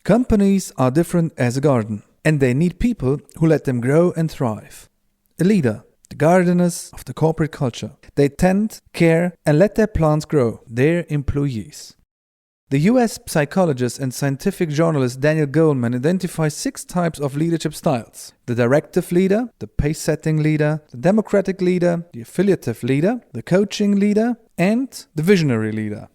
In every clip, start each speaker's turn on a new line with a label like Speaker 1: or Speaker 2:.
Speaker 1: Companies are different as a garden, and they need people who let them grow and thrive. A leader, the gardeners of the corporate culture. They tend, care, and let their plants grow, their employees. The US psychologist and scientific journalist Daniel Goleman identifies 6 types of leadership styles: the directive leader, the pace-setting leader, the democratic leader, the affiliative leader, the coaching leader, and the visionary leader.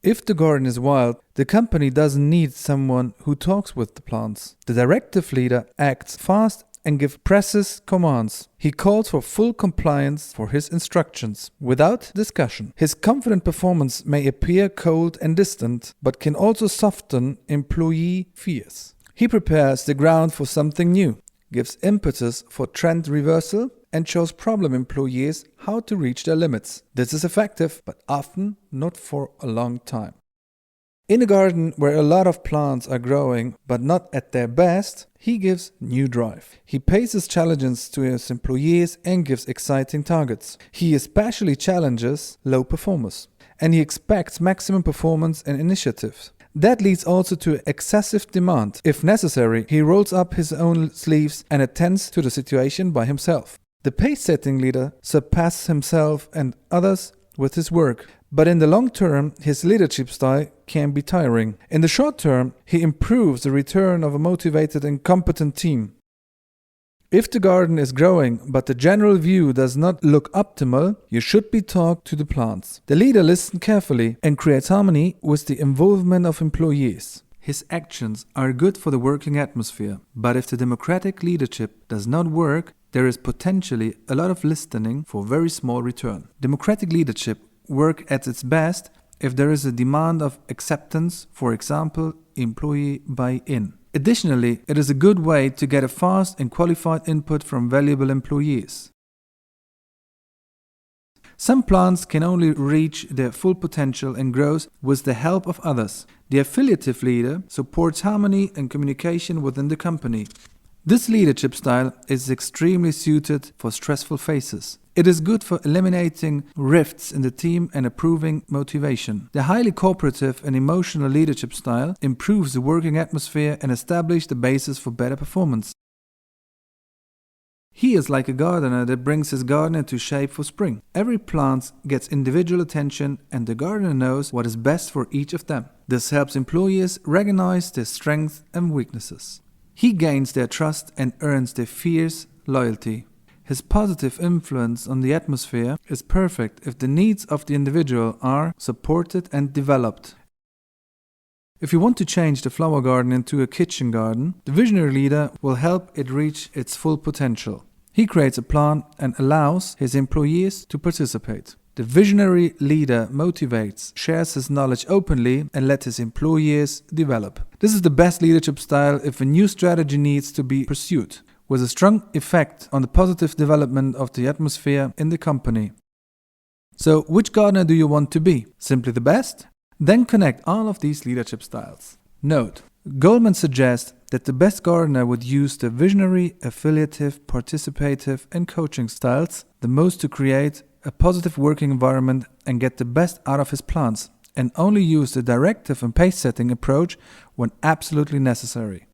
Speaker 1: If the garden is wild, the company doesn't need someone who talks with the plants. The directive leader acts fast and gives precise commands. He calls for full compliance for his instructions, without discussion. His confident performance may appear cold and distant, but can also soften employee fears. He prepares the ground for something new, gives impetus for trend reversal, and shows problem employees how to reach their limits. This is effective, but often not for a long time. In a garden where a lot of plants are growing but not at their best, he gives new drive. He paces challenges to his employees and gives exciting targets. He especially challenges low performers, and he expects maximum performance and initiatives. That leads also to excessive demand. If necessary, he rolls up his own sleeves and attends to the situation by himself. The pace-setting leader surpasses himself and others with his work, but in the long term, his leadership style can be tiring. In the short term, he improves the return of a motivated and competent team. If the garden is growing, but the general view does not look optimal, you should be talked to the plants. The leader listens carefully and creates harmony with the involvement of employees. His actions are good for the working atmosphere, but if the democratic leadership does not work, there is potentially a lot of listening for very small return. Democratic leadership works at its best if there is a demand of acceptance, for example, employee buy-in. Additionally, it is a good way to get a fast and qualified input from valuable employees. Some plants can only reach their full potential and growth with the help of others. The affiliative leader supports harmony and communication within the company. This leadership style is extremely suited for stressful phases. It is good for eliminating rifts in the team and improving motivation. The highly cooperative and emotional leadership style improves the working atmosphere and establishes the basis for better performance. He is like a gardener that brings his garden into shape for spring. Every plant gets individual attention and the gardener knows what is best for each of them. This helps employees recognize their strengths and weaknesses. He gains their trust and earns their fierce loyalty. His positive influence on the atmosphere is perfect if the needs of the individual are supported and developed. If you want to change the flower garden into a kitchen garden, the visionary leader will help it reach its full potential. He creates a plan and allows his employees to participate. The visionary leader motivates, shares his knowledge openly, and lets his employees develop. This is the best leadership style if a new strategy needs to be pursued, with a strong effect on the positive development of the atmosphere in the company. So, which gardener do you want to be? Simply the best? Then connect all of these leadership styles. Note: Goleman suggests that the best gardener would use the visionary, affiliative, participative, and coaching styles the most to create a positive working environment and get the best out of his plants, and only use the directive and pace-setting approach when absolutely necessary.